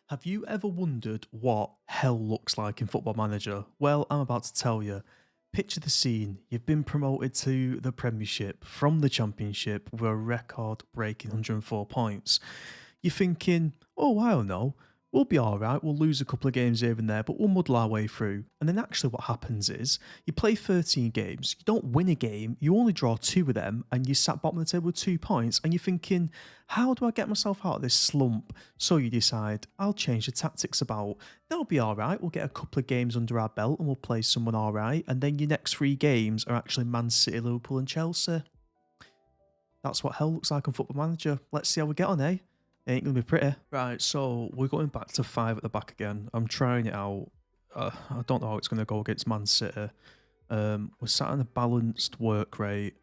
Have you ever wondered what hell looks like in Football Manager? Well, I'm about to tell you. Picture the scene. You've been promoted to the Premiership from the Championship with a record breaking 104 points. You're thinking, oh, I don't know. We'll be all right. We'll lose a couple of games here and there, but we'll muddle our way through. And then actually what happens is you play 13 games, you don't win a game, you only draw two of them, and you sat bottom of the table with 2 points, and you're thinking, how do I get myself out of this slump? So you decide, I'll change the tactics about. That'll be all right. We'll get a couple of games under our belt and we'll play someone all right. And then your next three games are actually Man City, Liverpool, and Chelsea. That's what hell looks like on Football Manager. Let's see how we get on, eh? Ain't gonna be pretty. Right, so we're going back to five at the back again. I'm trying it out. I don't know how it's gonna go against Man City. We're sat on a balanced work rate.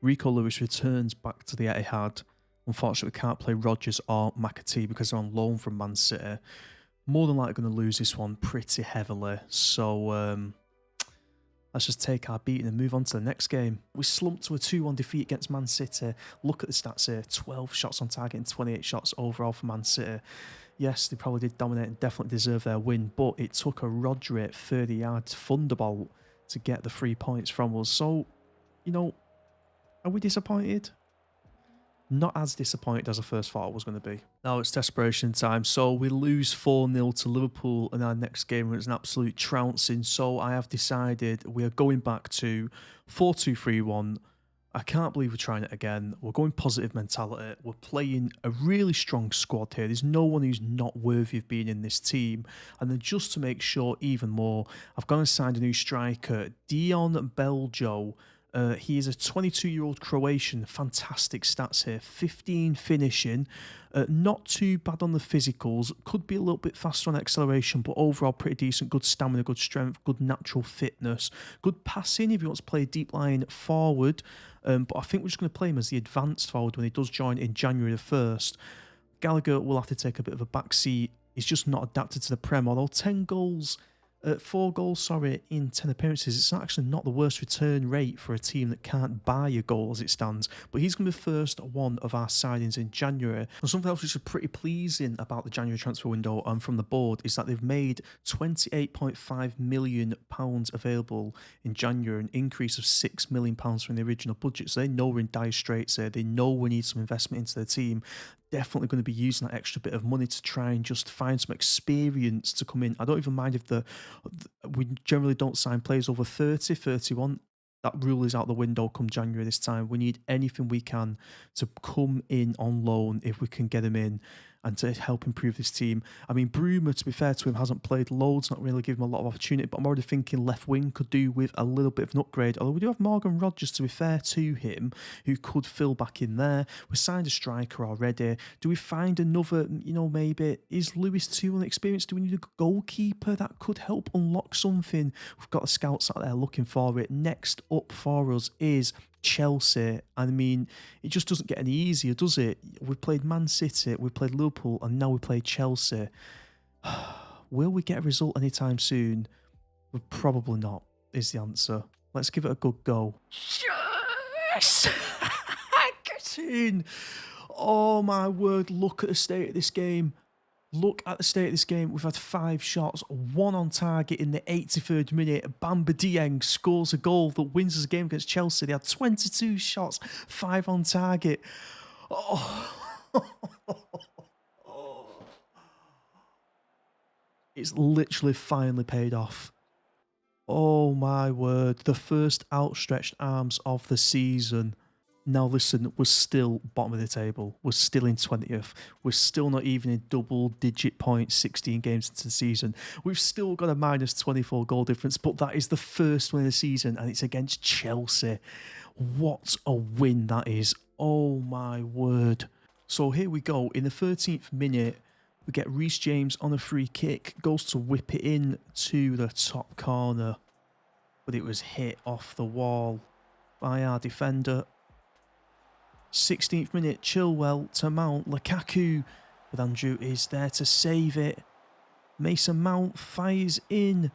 Rico Lewis returns back to the Etihad. Unfortunately, we can't play Rodgers or McAtee because they're on loan from Man City. More than likely going to lose this one pretty heavily. So let's just take our beating and move on to the next game. We slumped to a 2-1 defeat against Man City. Look at the stats here. 12 shots on target and 28 shots overall for Man City. Yes, they probably did dominate and definitely deserve their win, but it took a Rodri at 30 yards thunderbolt to get the 3 points from us. So, you know, are we disappointed? Not as disappointed as I first thought I was going to be. Now it's desperation time. So we lose 4-0 to Liverpool and our next game was an absolute trouncing. So I have decided we are going back to 4-2-3-1. I can't believe we're trying it again. We're going positive mentality. We're playing a really strong squad here. There's no one who's not worthy of being in this team. And then just to make sure even more, I've gone and signed a new striker, Dion Beljo. He is a 22-year-old Croatian. Fantastic stats here. 15 finishing. Not too bad on the physicals. Could be a little bit faster on acceleration, but overall pretty decent. Good stamina, good strength, good natural fitness. Good passing if he wants to play a deep line forward. But I think we're just going to play him as the advanced forward when he does join in January the 1st. Gallagher will have to take a bit of a back seat. He's just not adapted to the Prem, although 4 goals, in 10 appearances. It's actually not the worst return rate for a team that can't buy a goal as it stands. But he's going to be the first one of our signings in January. And something else which is pretty pleasing about the January transfer window and from the board is that they've made £28.5 million available in January, an increase of £6 million from the original budget. So they know we're in dire straits here. They know we need some investment into their team. Definitely going to be using that extra bit of money to try and just find some experience to come in. I don't even mind if we generally don't sign players over 30, 31. That rule is out the window come January this time. We need anything we can to come in on loan if we can get him in and to help improve this team. I mean, Bruma, to be fair to him, hasn't played loads, not really given him a lot of opportunity, but I'm already thinking left wing could do with a little bit of an upgrade. Although we do have Morgan Rodgers, to be fair to him, who could fill back in there. We signed a striker already. Do we find another, maybe, is Lewis too inexperienced? Do we need a goalkeeper that could help unlock something? We've got the scouts out there looking for it. Next up for us is Chelsea. I mean, it just doesn't get any easier, does it? We've played Man City, we've played Liverpool, and now we play Chelsea. Will we get a result anytime soon? We're probably not, is the answer. Let's give it a good go. Yes! Get in! Oh my word, look at the state of this game. Look at the state of this game. We've had 5 shots, 1 on target in the 83rd minute. Bamba Dieng scores a goal that wins us a game against Chelsea. They had 22 shots, 5 on target. Oh. It's literally finally paid off. Oh my word. The first outstretched arms of the season. Now listen, we're still bottom of the table. We're still in 20th. We're still not even in double-digit points 16 games into the season. We've still got a minus 24 goal difference, but that is the first win of the season, and it's against Chelsea. What a win that is. Oh my word. So here we go. In the 13th minute, we get Reece James on a free kick. Goes to whip it in to the top corner, but it was hit off the wall by our defender. 16th minute, Chilwell to Mount. Lukaku, but Andrew is there to save it. Mason Mount fires in,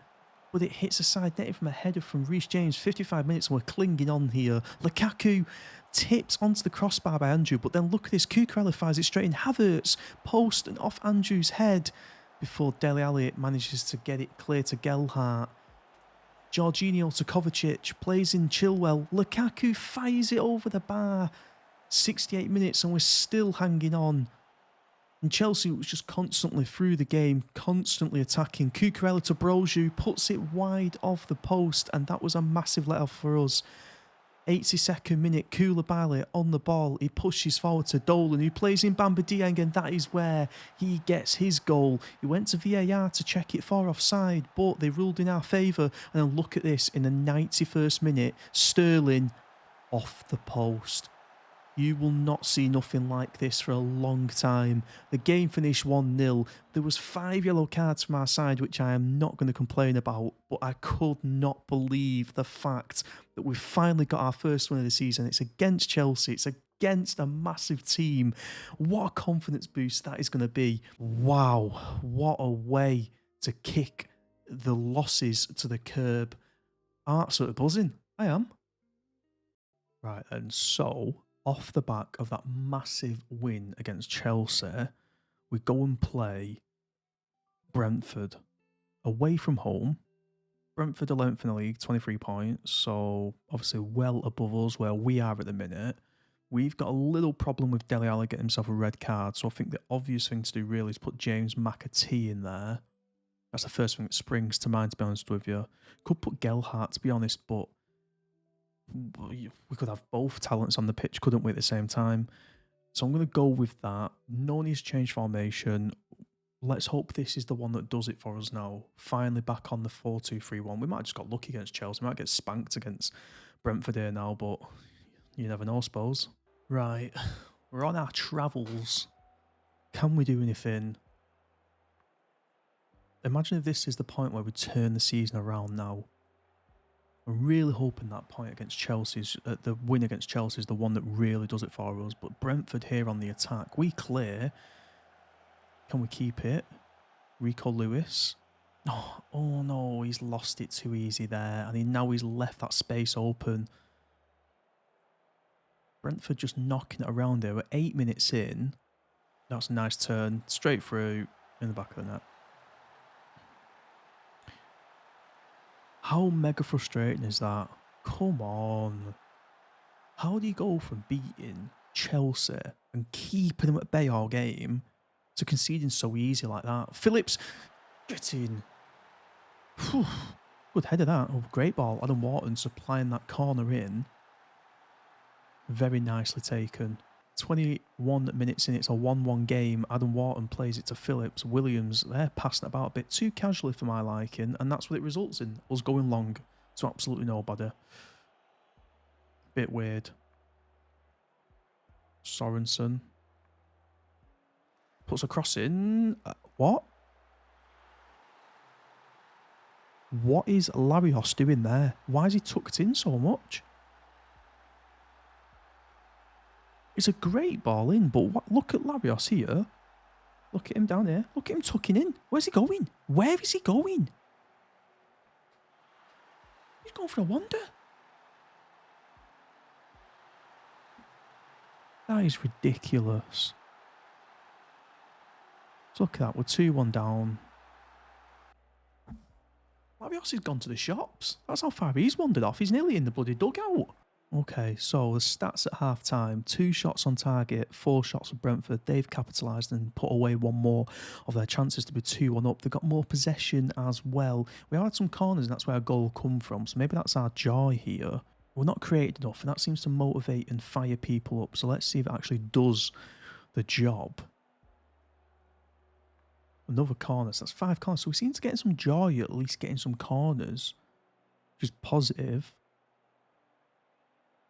but it hits a side netting from a header from Reece James. 55 minutes and we're clinging on here. Lukaku tipped onto the crossbar by Andrew, but then look at this. Cucurella fires it straight in. Havertz, post and off Andrew's head. before Dele Alli manages to get it clear to Gelhardt. Jorginho to Kovacic, plays in Chilwell. Lukaku fires it over the bar. 68 minutes and we're still hanging on. And Chelsea was just constantly through the game, constantly attacking. Cucurella to Broju, puts it wide off the post, and that was a massive let-off for us. 82nd minute, Koulibaly on the ball. He pushes forward to Dolan, who plays in Bamba Dieng, and that is where he gets his goal. He went to VAR to check it for offside, but they ruled in our favour. And then look at this, in the 91st minute, Sterling off the post. You will not see nothing like this for a long time. The game finished 1-0. There was 5 yellow cards from our side, which I am not going to complain about, but I could not believe the fact that we've finally got our first win of the season. It's against Chelsea. It's against a massive team. What a confidence boost that is going to be. Wow, what a way to kick the losses to the curb. I'm absolutely buzzing. I am. Right, and so off the back of that massive win against Chelsea, we go and play Brentford away from home. Brentford 11th in the league, 23 points, so obviously well above us where we are at the minute. We've got a little problem with Dele Alli getting himself a red card, so I think the obvious thing to do really is put James McAtee in there. That's the first thing that springs to mind, to be honest with you. Could put Gelhardt, to be honest, but we could have both talents on the pitch, couldn't we, at the same time? So I'm going to go with that. No need to change formation. Let's hope this is the one that does it for us now. Finally back on the 4-2-3-1. We might have just got lucky against Chelsea. We might get spanked against Brentford here now, but you never know, I suppose. Right, we're on our travels. Can we do anything? Imagine if this is the point where we turn the season around now. I'm really hoping that point against Chelsea, the win against Chelsea, is the one that really does it for us. But Brentford here on the attack. We clear. Can we keep it? Rico Lewis. Oh no, he's lost it too easy there. And now he's left that space open. Brentford just knocking it around there. We're 8 minutes in. That's a nice turn. Straight through in the back of the net. How mega frustrating is that? Come on. How do you go from beating Chelsea and keeping them at bay all game to conceding so easy like that? Phillips, get in. Whew. Good header that. Oh, great ball. Adam Wharton supplying that corner in. Very nicely taken. 21 minutes in, it's a 1-1 game. Adam Wharton plays it to Phillips. Williams, they're passing it about a bit too casually for my liking, and that's what it results in. Us going long to absolutely nobody. Bit weird. Sorensen puts a cross in. What? What is Larios doing there? Why is he tucked in so much? It's a great ball in, but look at Larios here. Look at him down here. Look at him tucking in. Where's he going? Where is he going? He's going for a wander. That is ridiculous. So look at that. We're 2-1 down. Larios has gone to the shops. That's how far he's wandered off. He's nearly in the bloody dugout. Okay, so the stats at half-time. 2 shots on target, 4 shots for Brentford. They've capitalised and put away one more of their chances to be 2-1 up. They've got more possession as well. We had some corners and that's where our goal come from. So maybe that's our joy here. We're not created enough and that seems to motivate and fire people up. So let's see if it actually does the job. Another corner. So that's 5 corners. So we seem to get some joy at least getting some corners. Which is positive.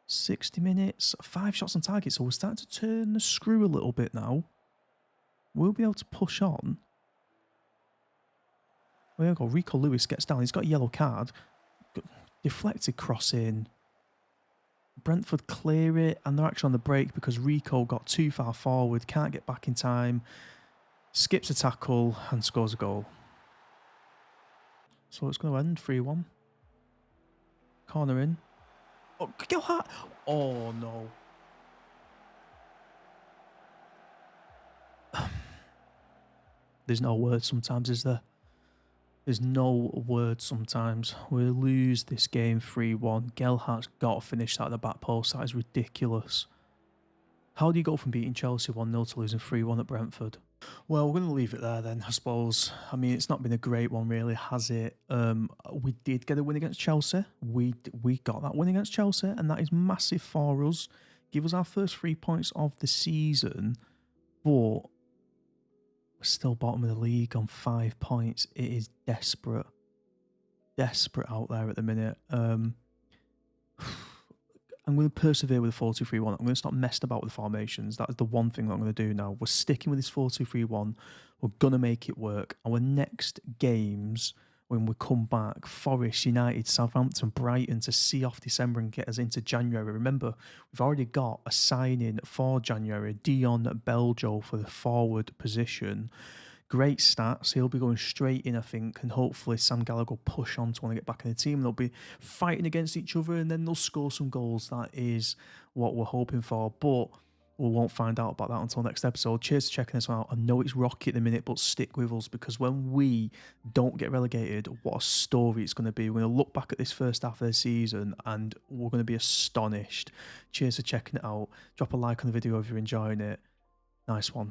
60 minutes, 5 shots on target, so we're starting to turn the screw a little bit now. We'll be able to push on. There we go, Rico Lewis gets down, he's got a yellow card. Deflected cross in. Brentford clear it, and they're actually on the break because Rico got too far forward, can't get back in time. Skips a tackle and scores a goal. So it's going to end 3-1. Corner in. Oh, Gelhardt! Oh, no. There's no word sometimes, is there? There's no word sometimes. We lose this game 3-1. Gelhart's got to finish that at the back post. That is ridiculous. How do you go from beating Chelsea 1-0 to losing 3-1 at Brentford? Well, we're going to leave it there then, I suppose. I mean, it's not been a great one, really, has it? We did get a win against Chelsea. We got that win against Chelsea, and that is massive for us. Give us our first 3 points of the season, but we're still bottom of the league on 5 points. It is desperate. Desperate out there at the minute. I'm going to persevere with the 4-2-3-1. I'm going to stop messing about with the formations. That is the one thing that I'm going to do now. We're sticking with this 4-2-3-1. We're going to make it work. Our next games, when we come back, Forest, United, Southampton, Brighton, to see off December and get us into January. Remember, we've already got a signing for January, Dion Beljo for the forward position. Great stats. He'll be going straight in, I think, and hopefully Sam Gallagher will push on to want to get back in the team. They'll be fighting against each other, and then they'll score some goals. That is what we're hoping for, but we won't find out about that until next episode. Cheers for checking this out. I know it's rocky at the minute, but stick with us, because when we don't get relegated, what a story it's going to be. We're going to look back at this first half of the season, and we're going to be astonished. Cheers for checking it out. Drop a like on the video if you're enjoying it. Nice one.